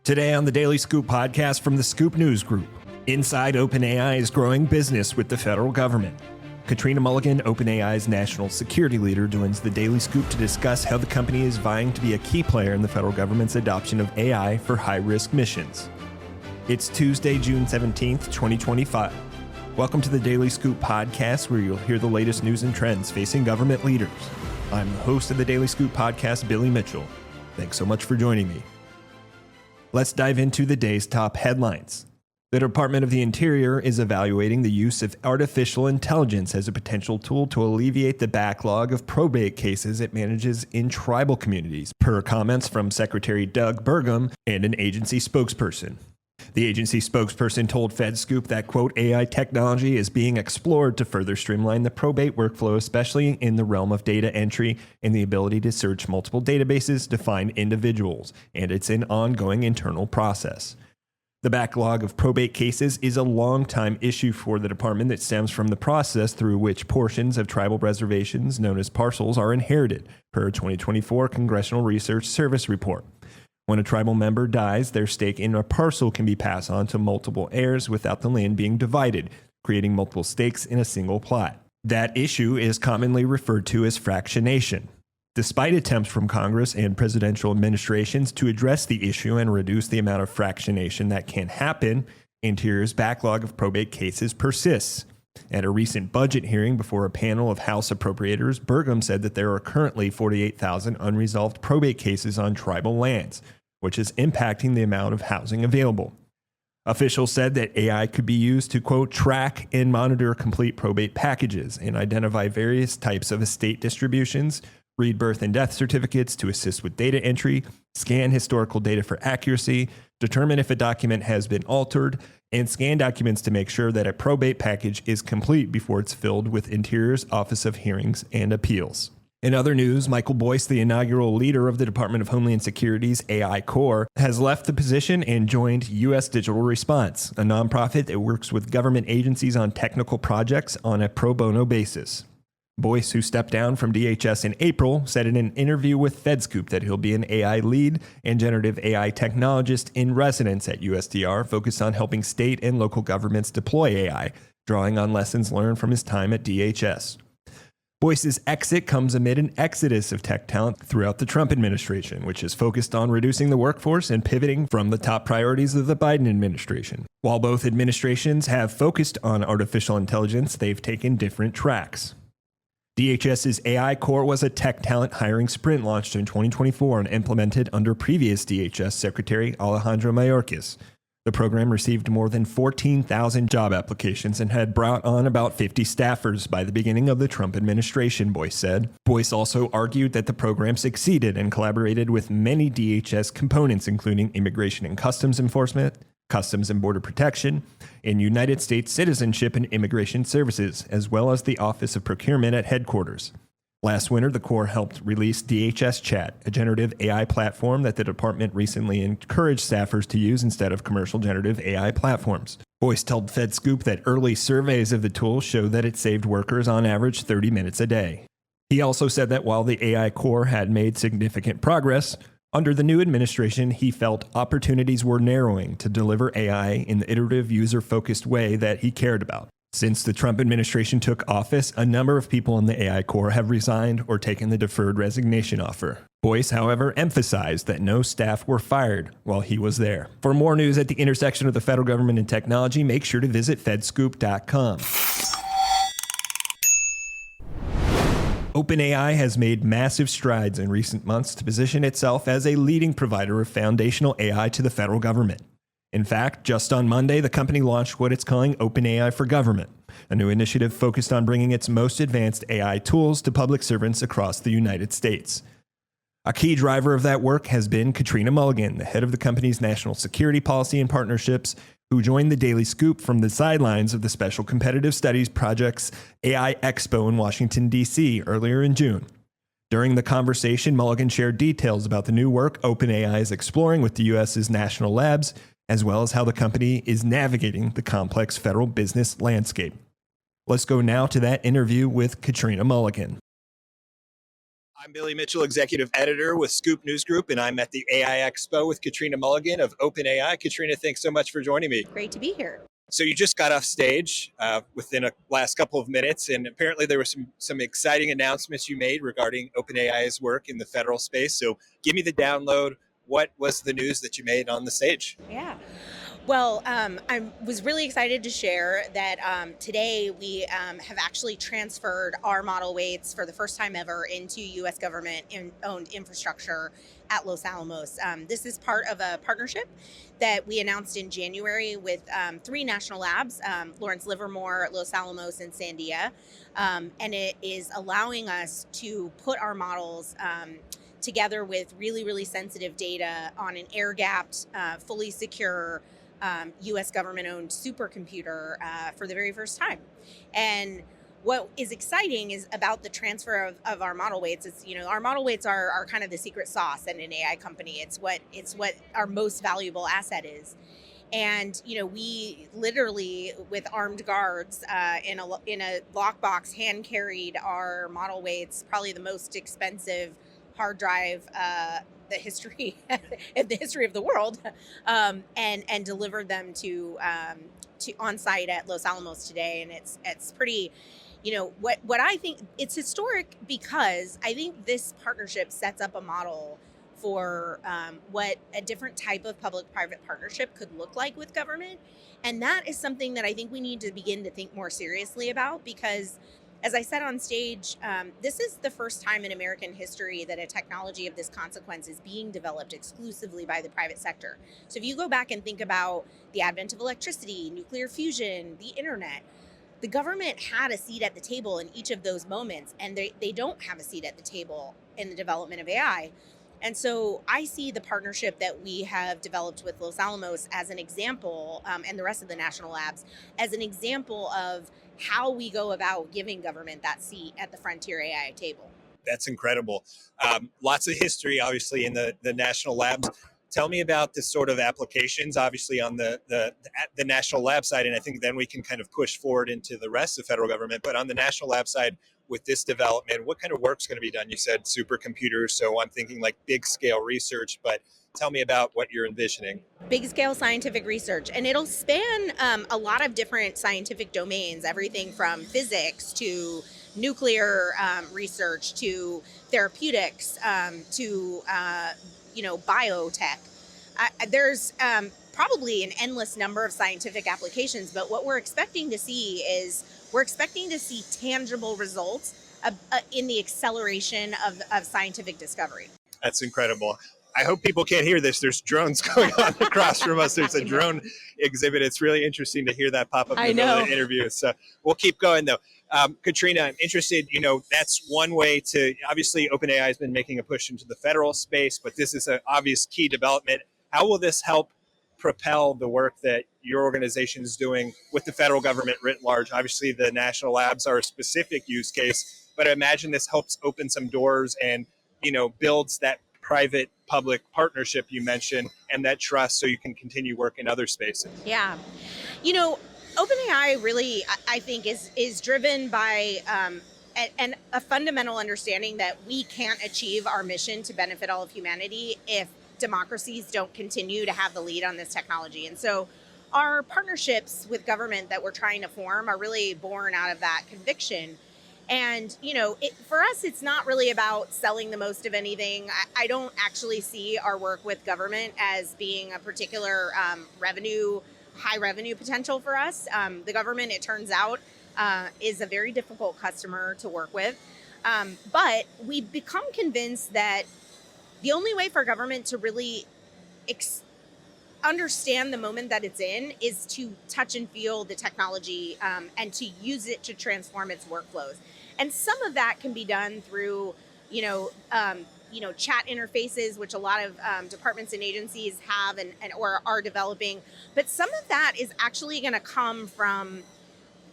Today on the Daily Scoop podcast from the Scoop News Group, inside OpenAI's growing business with the federal government. Katrina Mulligan, OpenAI's national security leader, joins the Daily Scoop to discuss how the company is vying to be a key player in the federal government's adoption of AI for high-risk missions. It's Tuesday, June 17th, 2025. Welcome to the Daily Scoop podcast, where you'll hear the latest news and trends facing government leaders. I'm the host of the Daily Scoop podcast, Billy Mitchell. Thanks so much for joining me. Let's dive into the day's top headlines. The Department of the Interior is evaluating the use of artificial intelligence as a potential tool to alleviate the backlog of probate cases it manages in tribal communities, per comments from Secretary Doug Burgum and an agency spokesperson. The agency spokesperson told FedScoop that, quote, AI technology is being explored to further streamline the probate workflow, especially in the realm of data entry and the ability to search multiple databases to find individuals, and it's an ongoing internal process. The backlog of probate cases is a long-time issue for the department that stems from the process through which portions of tribal reservations, known as parcels, are inherited, per a 2024 Congressional Research Service report. When a tribal member dies, their stake in a parcel can be passed on to multiple heirs without the land being divided, creating multiple stakes in a single plot. That issue is commonly referred to as fractionation. Despite attempts from Congress and presidential administrations to address the issue and reduce the amount of fractionation that can happen, Interior's backlog of probate cases persists. At a recent budget hearing before a panel of House appropriators, Burgum said that there are currently 48,000 unresolved probate cases on tribal lands, which is impacting the amount of housing available. Officials said that AI could be used to, quote, track and monitor complete probate packages and identify various types of estate distributions, read birth and death certificates to assist with data entry, scan historical data for accuracy, determine if a document has been altered, and scan documents to make sure that a probate package is complete before it's filled with Interior's Office of Hearings and Appeals. In other news, Michael Boyce, the inaugural leader of the Department of Homeland Security's AI Corps, has left the position and joined U.S. Digital Response, a nonprofit that works with government agencies on technical projects on a pro bono basis. Boyce, who stepped down from DHS in April, said in an interview with FedScoop that he'll be an AI lead and generative AI technologist in residence at USDR, focused on helping state and local governments deploy AI, drawing on lessons learned from his time at DHS. Boyce's exit comes amid an exodus of tech talent throughout the Trump administration, which is focused on reducing the workforce and pivoting from the top priorities of the Biden administration. While both administrations have focused on artificial intelligence, they've taken different tracks. DHS's AI Corps was a tech talent hiring sprint launched in 2024 and implemented under previous DHS Secretary Alejandro Mayorkas. The program received more than 14,000 job applications and had brought on about 50 staffers by the beginning of the Trump administration, Boyce said. Boyce also argued that the program succeeded and collaborated with many DHS components, including Immigration and Customs Enforcement, Customs and Border Protection, and United States Citizenship and Immigration Services, as well as the Office of Procurement at headquarters. Last winter, the Corps helped release DHS Chat, a generative AI platform that the department recently encouraged staffers to use instead of commercial generative AI platforms. Boyce told FedScoop that early surveys of the tool show that it saved workers on average 30 minutes a day. He also said that while the AI Corps had made significant progress, under the new administration, he felt opportunities were narrowing to deliver AI in the iterative, user-focused way that he cared about. Since the Trump administration took office, a number of people in the AI Corps have resigned or taken the deferred resignation offer. Boyce, however, emphasized that no staff were fired while he was there. For more news at the intersection of the federal government and technology, make sure to visit fedscoop.com. OpenAI has made massive strides in recent months to position itself as a leading provider of foundational AI to the federal government. In fact, just on Monday, the company launched what it's calling OpenAI for Government, a new initiative focused on bringing its most advanced AI tools to public servants across the United States. A key driver of that work has been Katrina Mulligan, the head of the company's national security policy and partnerships, who joined the Daily Scoop from the sidelines of the Special Competitive Studies Project's AI+Expo in Washington, D.C. earlier in June. During the conversation, Mulligan shared details about the new work OpenAI is exploring with the U.S.'s national labs, as well as how the company is navigating the complex federal business landscape. Let's go now to that interview with Katrina Mulligan. I'm Billy Mitchell, Executive Editor with Scoop News Group, and I'm at the AI Expo with Katrina Mulligan of OpenAI. Katrina, thanks so much for joining me. Great to be here. So you just got off stage within a last couple of minutes, and apparently there were some exciting announcements you made regarding OpenAI's work in the federal space. So give me the download. What was the news that you made on the stage? Yeah. Well, I was really excited to share that today we have actually transferred our model weights for the first time ever into U.S. government-owned infrastructure at Los Alamos. This is part of a partnership that we announced in January with three national labs, Lawrence Livermore, Los Alamos, and Sandia. And it is allowing us to put our models together with really, really sensitive data on an air-gapped, fully secure U.S. government-owned supercomputer for the very first time. And what is exciting is about the transfer of our model weights. It's, our model weights are kind of the secret sauce in an AI company. It's what our most valuable asset is. And we literally, with armed guards in a lockbox, hand carried our model weights, probably the most expensive hard drive the history in the history of the world, and delivered them to on site at Los Alamos today. And it's pretty, what I think it's historic, because I think this partnership sets up a model for what a different type of public-private partnership could look like with government. And that is something that I think we need to begin to think more seriously about, because as I said on stage, this is the first time in American history that a technology of this consequence is being developed exclusively by the private sector. So if you go back and think about the advent of electricity, nuclear fusion, the internet, the government had a seat at the table in each of those moments, and they don't have a seat at the table in the development of AI. And so I see the partnership that we have developed with Los Alamos as an example, and the rest of the national labs, as an example of how we go about giving government that seat at the frontier AI table. That's incredible. Lots of history, obviously, in the national labs. Tell me about the sort of applications, obviously, on the national lab side, and I think then we can kind of push forward into the rest of the federal government. But on the national lab side, with this development, what kind of work's going to be done? You said supercomputers, so I'm thinking like big scale research, but tell me about what you're envisioning. Big scale scientific research, and it'll span a lot of different scientific domains, everything from physics to nuclear research to therapeutics to biotech. There's probably an endless number of scientific applications, but what we're expecting to see is tangible results in the acceleration of scientific discovery. That's incredible. I hope people can't hear this. There's drones going on across from us. There's a drone exhibit. It's really interesting to hear that pop up in the middle of the interview. So we'll keep going, though. Katrina, I'm interested, that's one way to, obviously, OpenAI has been making a push into the federal space, but this is an obvious key development. How will this help propel the work that your organization is doing with the federal government writ large? Obviously, the national labs are a specific use case, but I imagine this helps open some doors and, builds that private public partnership you mentioned and that trust, so you can continue work in other spaces. Yeah. OpenAI really, I think, is driven by a fundamental understanding that we can't achieve our mission to benefit all of humanity if democracies don't continue to have the lead on this technology. And so our partnerships with government that we're trying to form are really born out of that conviction. And, for us, it's not really about selling the most of anything. I don't actually see our work with government as being a particular high revenue potential for us. The government, it turns out, is a very difficult customer to work with. But we've become convinced that the only way for government to really understand the moment that it's in is to touch and feel the technology and to use it to transform its workflows. And some of that can be done through, chat interfaces, which a lot of departments and agencies have or are developing. But some of that is actually going to come from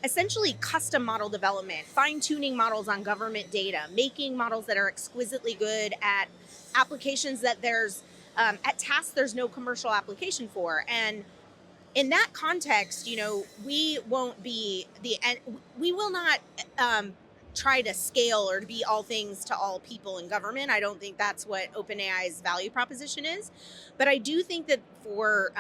essentially custom model development, fine-tuning models on government data, making models that are exquisitely good at applications that at tasks there's no commercial application for. And in that context, we will not try to scale or to be all things to all people in government. I don't think that's what OpenAI's value proposition is. But I do think that for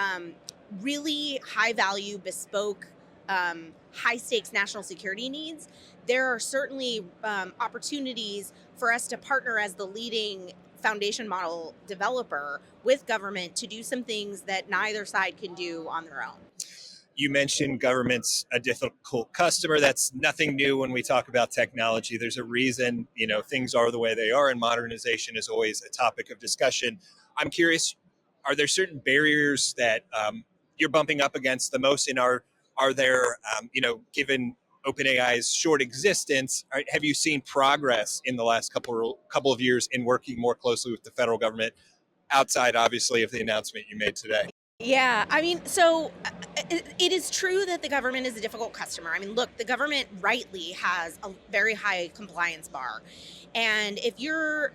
really high value, bespoke, high stakes national security needs, there are certainly opportunities for us to partner as the leading foundation model developer with government to do some things that neither side can do on their own. You mentioned government's a difficult customer. That's nothing new when we talk about technology. There's a reason, things are the way they are, and modernization is always a topic of discussion. I'm curious, are there certain barriers that you're bumping up against the most, and are there, given OpenAI's short existence, have you seen progress in the last couple of years in working more closely with the federal government, outside, obviously, of the announcement you made today? Yeah, I mean, so it is true that the government is a difficult customer. I mean, look, the government rightly has a very high compliance bar. And if you're,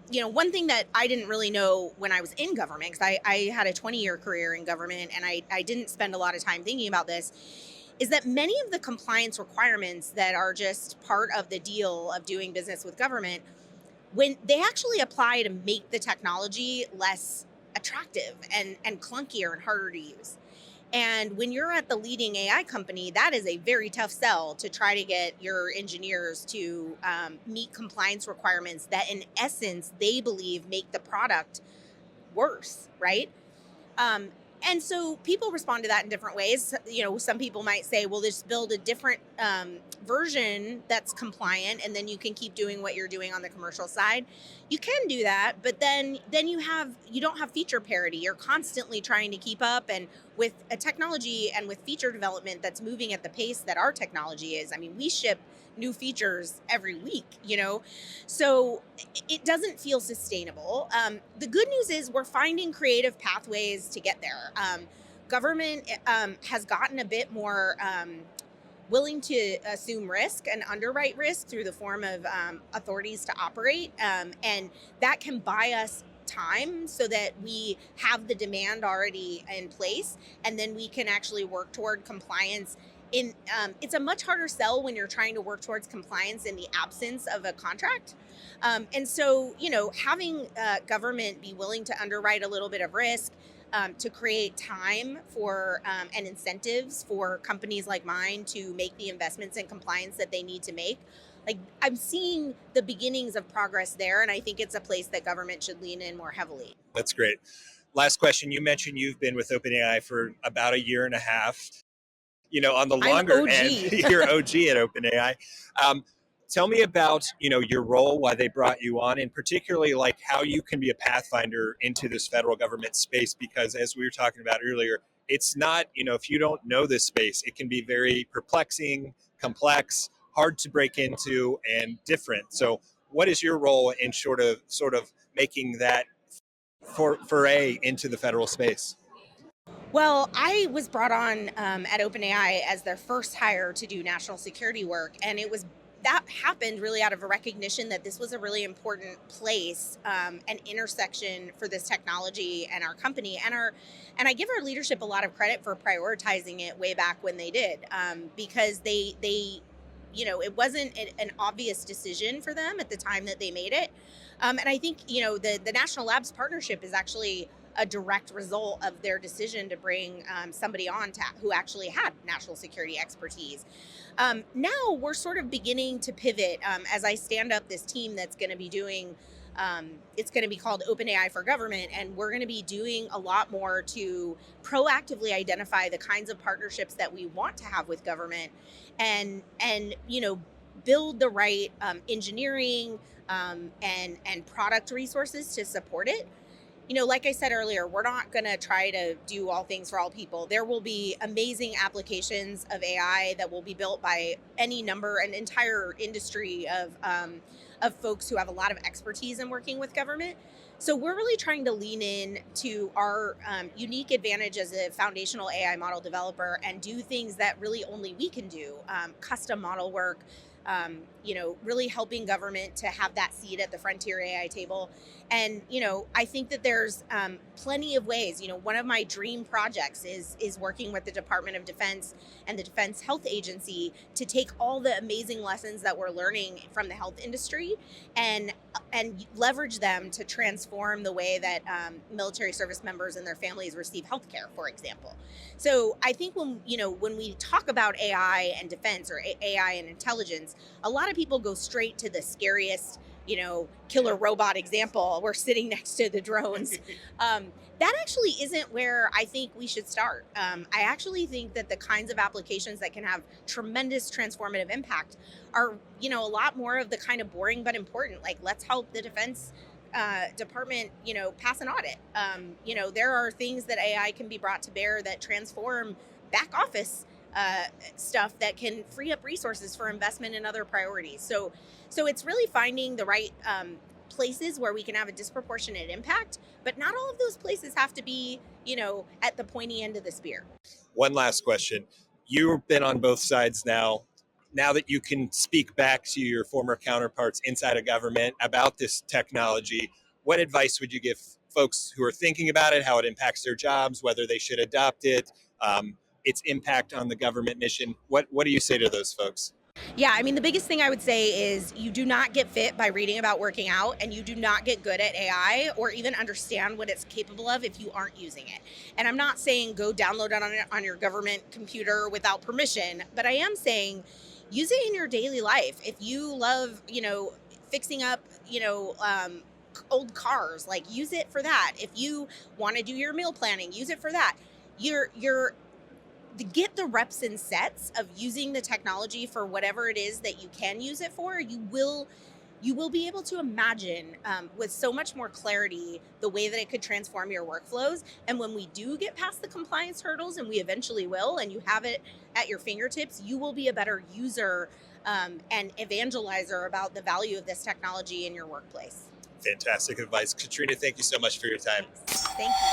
one thing that I didn't really know when I was in government, because I had a 20-year career in government and I didn't spend a lot of time thinking about this, is that many of the compliance requirements that are just part of the deal of doing business with government, when they actually apply to make the technology less attractive and clunkier and harder to use. And when you're at the leading AI company, that is a very tough sell to try to get your engineers to meet compliance requirements that, in essence, they believe make the product worse, right? Um, and so people respond to that in different ways. Some people might say, well, just build a different version that's compliant, and then you can keep doing what you're doing on the commercial side. You can do that, but then you don't have feature parity. You're constantly trying to keep up, and with a technology and with feature development that's moving at the pace that our technology is. I mean, we ship new features every week, so it doesn't feel sustainable. The good news is we're finding creative pathways to get there. Government has gotten a bit more willing to assume risk and underwrite risk through the form of authorities to operate, and that can buy us time so that we have the demand already in place, and then we can actually work toward compliance. It's a much harder sell when you're trying to work towards compliance in the absence of a contract. And so, having government be willing to underwrite a little bit of risk, to create time for and incentives for companies like mine to make the investments in compliance that they need to make. Like, I'm seeing the beginnings of progress there, and I think it's a place that government should lean in more heavily. That's great. Last question. You mentioned you've been with OpenAI for about a year and a half. On the longer end, you're OG at OpenAI. Tell me about, your role, why they brought you on, and particularly like how you can be a pathfinder into this federal government space, because as we were talking about earlier, it's not, if you don't know this space, it can be very perplexing, complex, hard to break into, and different. So what is your role in sort of making that foray into the federal space? Well, I was brought on at OpenAI as their first hire to do national security work, and that happened really out of a recognition that this was a really important place, an intersection for this technology and our company, and I give our leadership a lot of credit for prioritizing it way back when they did, because they it wasn't an obvious decision for them at the time that they made it, and I think the National Labs partnership is actually a direct result of their decision to bring somebody on who actually had national security expertise. Now we're sort of beginning to pivot as I stand up this team that's going to be doing, it's going to be called OpenAI for Government, and we're going to be doing a lot more to proactively identify the kinds of partnerships that we want to have with government, and build the right engineering and product resources to support it. Like I said earlier, we're not going to try to do all things for all people. There will be amazing applications of AI that will be built by an entire industry of folks who have a lot of expertise in working with government. So we're really trying to lean in to our unique advantage as a foundational AI model developer and do things that really only we can do, custom model work, really helping government to have that seat at the frontier AI table. And, I think that there's plenty of ways. One of my dream projects is working with the Department of Defense and the Defense Health Agency to take all the amazing lessons that we're learning from the health industry and leverage them to transform the way that military service members and their families receive healthcare, for example. So I think when we talk about AI and defense or AI and intelligence, a lot of people go straight to the scariest, killer robot example. We're sitting next to the drones. That actually isn't where I think we should start. I actually think that the kinds of applications that can have tremendous transformative impact are, a lot more of the kind of boring but important. Like, let's help the Defense Department, pass an audit. There are things that AI can be brought to bear that transform back office stuff that can free up resources for investment in other priorities. So it's really finding the right places where we can have a disproportionate impact, but not all of those places have to be, at the pointy end of the spear. One last question. You've been on both sides now. Now that you can speak back to your former counterparts inside of government about this technology, what advice would you give folks who are thinking about it, how it impacts their jobs, whether they should adopt it, its impact on the government mission? What do you say to those folks? Yeah, the biggest thing I would say is you do not get fit by reading about working out, and you do not get good at AI or even understand what it's capable of if you aren't using it. And I'm not saying go download it on your government computer without permission, but I am saying use it in your daily life. If you love, fixing up, old cars, like use it for that. If you want to do your meal planning, use it for that. To get the reps and sets of using the technology for whatever it is that you can use it for, you will be able to imagine with so much more clarity the way that it could transform your workflows. And when we do get past the compliance hurdles, and we eventually will, and you have it at your fingertips, you will be a better user and evangelizer about the value of this technology in your workplace. Fantastic advice. Katrina, thank you so much for your time. Thank you.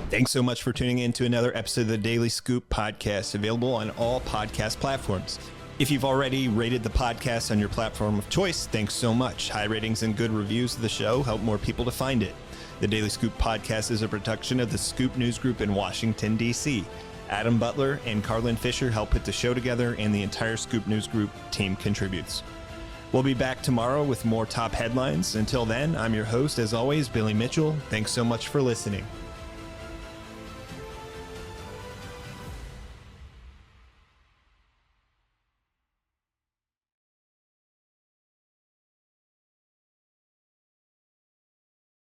Thanks so much for tuning in to another episode of the Daily Scoop podcast, available on all podcast platforms. If you've already rated the podcast on your platform of choice, thanks so much. High ratings and good reviews of the show help more people to find it. The Daily Scoop podcast is a production of the Scoop News Group in Washington, D.C. Adam Butler and Carlin Fisher help put the show together, and the entire Scoop News Group team contributes. We'll be back tomorrow with more top headlines. Until then, I'm your host, as always, Billy Mitchell. Thanks so much for listening.